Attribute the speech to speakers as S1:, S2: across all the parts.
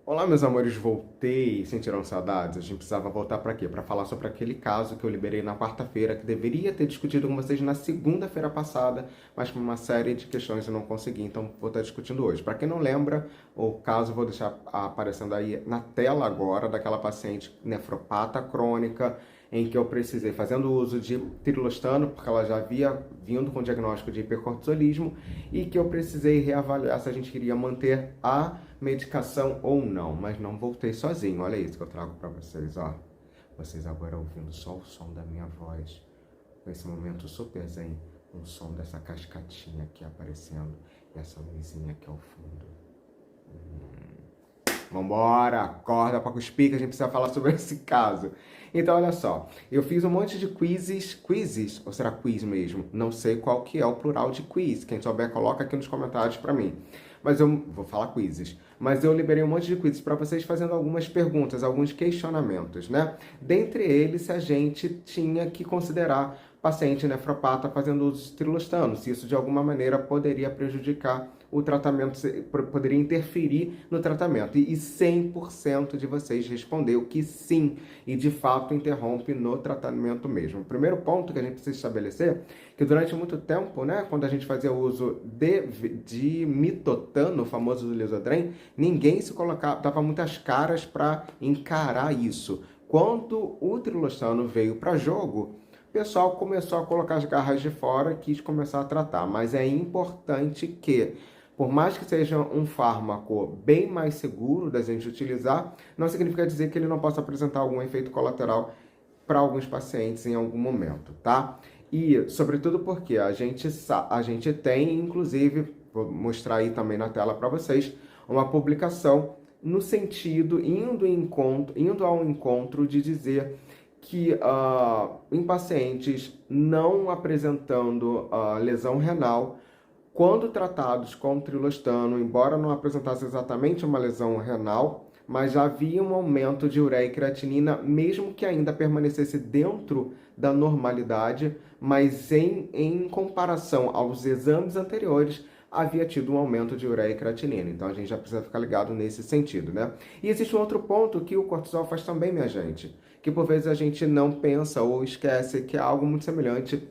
S1: Olá, meus amores, voltei. Sentiram saudades? A gente precisava voltar para quê? Para falar sobre aquele caso que eu liberei na quarta-feira, que deveria ter discutido com vocês na segunda-feira passada, mas por uma série de questões eu não consegui, então vou estar discutindo hoje. Para quem não lembra, o caso eu vou deixar aparecendo aí na tela agora, daquela paciente nefropata crônica, em que eu precisei, fazendo uso de trilostano, porque ela já havia vindo com diagnóstico de hipercortisolismo, e que eu precisei reavaliar se a gente queria manter a medicação ou não, mas não voltei sozinho. Olha isso que eu trago para vocês, ó. Vocês agora ouvindo só o som da minha voz, nesse momento super zen, o som dessa cascatinha aqui aparecendo e essa luzinha aqui ao fundo. Vambora, acorda pra cuspir que a gente precisa falar sobre esse caso. Então, olha só, eu fiz um monte de quizzes, ou será quiz mesmo? Não sei qual que é o plural de quiz. Quem souber, coloca aqui nos comentários pra mim. Mas eu vou falar quizzes. Mas eu liberei um monte de quizzes para vocês fazendo algumas perguntas, alguns questionamentos, né? Dentre eles, se a gente tinha que considerar paciente nefropata fazendo uso de trilostano, se isso de alguma maneira poderia prejudicar o tratamento, poderia interferir no tratamento. E 100% de vocês respondeu que sim, e de fato interrompe no tratamento mesmo. O primeiro ponto que a gente precisa estabelecer, que durante muito tempo, né, quando a gente fazia uso de mitotano, o famoso do Lisodrem, ninguém se colocava, dava muitas caras para encarar isso. Quando o trilostano veio para jogo, o pessoal começou a colocar as garras de fora e quis começar a tratar. Mas é importante que, por mais que seja um fármaco bem mais seguro da gente utilizar, não significa dizer que ele não possa apresentar algum efeito colateral para alguns pacientes em algum momento, tá? E, sobretudo porque a gente tem, inclusive, vou mostrar aí também na tela para vocês, uma publicação no sentido, indo ao encontro de dizer que em pacientes não apresentando lesão renal, quando tratados com trilostano, embora não apresentasse exatamente uma lesão renal, mas já havia um aumento de ureia e creatinina, mesmo que ainda permanecesse dentro da normalidade, mas em comparação aos exames anteriores, havia tido um aumento de ureia e creatinina. Então a gente já precisa ficar ligado nesse sentido, né? E existe um outro ponto que o cortisol faz também, minha gente, que por vezes a gente não pensa ou esquece, que é algo muito semelhante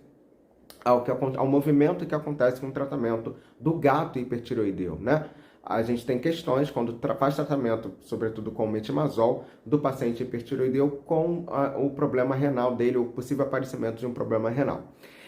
S1: ao movimento que acontece com o tratamento do gato hipertireoideu, né? A gente tem questões quando faz tratamento, sobretudo com o metimazol, do paciente hipertireoideu com o problema renal dele, o possível aparecimento de um problema renal.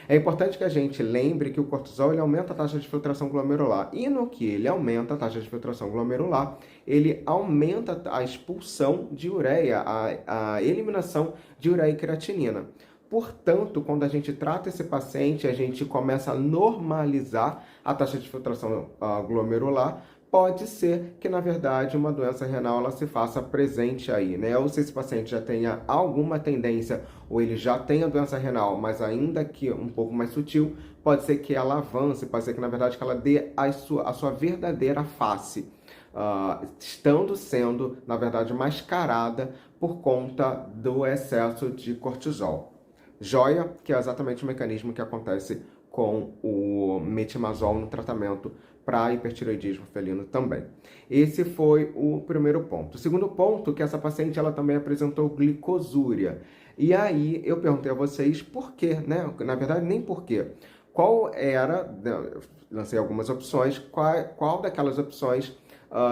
S1: É importante que a gente lembre que o cortisol ele aumenta a taxa de filtração glomerular. E no que ele aumenta a taxa de filtração glomerular, ele aumenta a expulsão de ureia, a eliminação de ureia e creatinina. Portanto, quando a gente trata esse paciente, a gente começa a normalizar a taxa de filtração glomerular, pode ser que, na verdade, uma doença renal ela se faça presente aí, né? Ou se esse paciente já tenha alguma tendência, ou ele já tenha doença renal, mas ainda que um pouco mais sutil, pode ser que ela avance, pode ser que, na verdade, que ela dê a sua verdadeira face, estando sendo, na verdade, mascarada por conta do excesso de cortisol. Joia, que é exatamente o mecanismo que acontece com o metimazol no tratamento para hipertireoidismo felino também. Esse foi o primeiro ponto. O segundo ponto, que essa paciente ela também apresentou glicosúria. E aí eu perguntei a vocês por quê, né? Na verdade, nem por quê. Qual era, lancei algumas opções, qual daquelas opções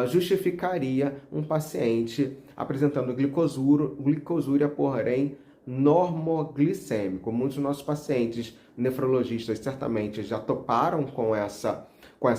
S1: justificaria um paciente apresentando glicosúria, porém, normoglicêmico. Muitos dos nossos pacientes nefrologistas certamente já toparam com essa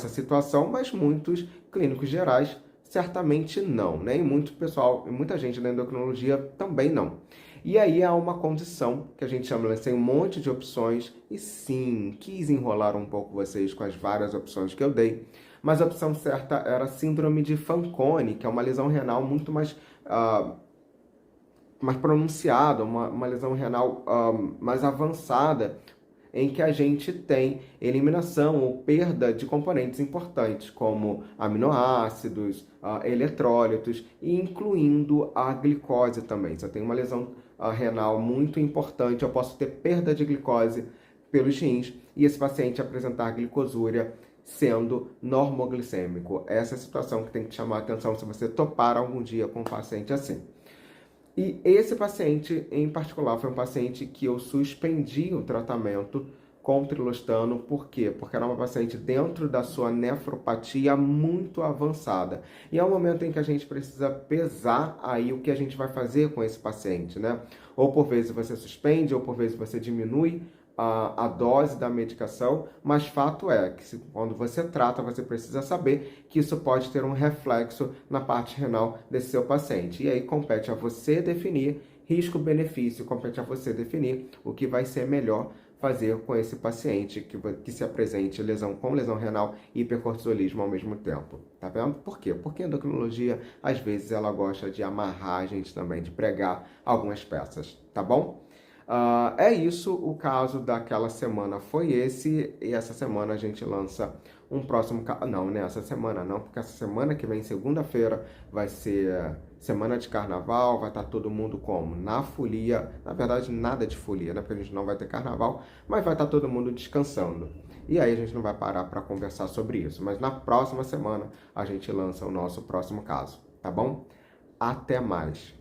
S1: situação, mas muitos clínicos gerais certamente não, né? E muita gente da endocrinologia também não. E aí há uma condição que a gente chama, lancei um monte de opções e sim, quis enrolar um pouco vocês com as várias opções que eu dei, mas a opção certa era a síndrome de Fanconi, que é uma lesão renal muito mais pronunciada, uma lesão renal mais avançada, em que a gente tem eliminação ou perda de componentes importantes, como aminoácidos, eletrólitos, incluindo a glicose também. Se eu tenho uma lesão renal muito importante, eu posso ter perda de glicose pelos rins, e esse paciente apresentar glicosúria sendo normoglicêmico. Essa é a situação que tem que te chamar a atenção se você topar algum dia com um paciente assim. E esse paciente, em particular, foi um paciente que eu suspendi o tratamento com trilostano. Por quê? Porque era uma paciente dentro da sua nefropatia muito avançada. E é um momento em que a gente precisa pesar aí o que a gente vai fazer com esse paciente, né? Ou por vezes você suspende, ou por vezes você diminui a dose da medicação, mas fato é que quando você trata, você precisa saber que isso pode ter um reflexo na parte renal desse seu paciente. E aí compete a você definir risco-benefício, compete a você definir o que vai ser melhor fazer com esse paciente que se apresente com lesão renal e hipercortisolismo ao mesmo tempo. Tá vendo? Por quê? Porque a endocrinologia, às vezes, ela gosta de amarrar a gente também, de pregar algumas peças, tá bom? É isso, o caso daquela semana foi esse, e essa semana a gente lança um próximo caso. Não, né? Essa semana não, porque essa semana que vem, segunda-feira, vai ser semana de carnaval, vai estar todo mundo como? Na folia, na verdade nada de folia, né? Porque a gente não vai ter carnaval, mas vai estar todo mundo descansando. E aí a gente não vai parar para conversar sobre isso, mas na próxima semana a gente lança o nosso próximo caso, tá bom? Até mais.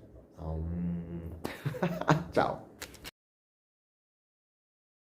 S1: Tchau.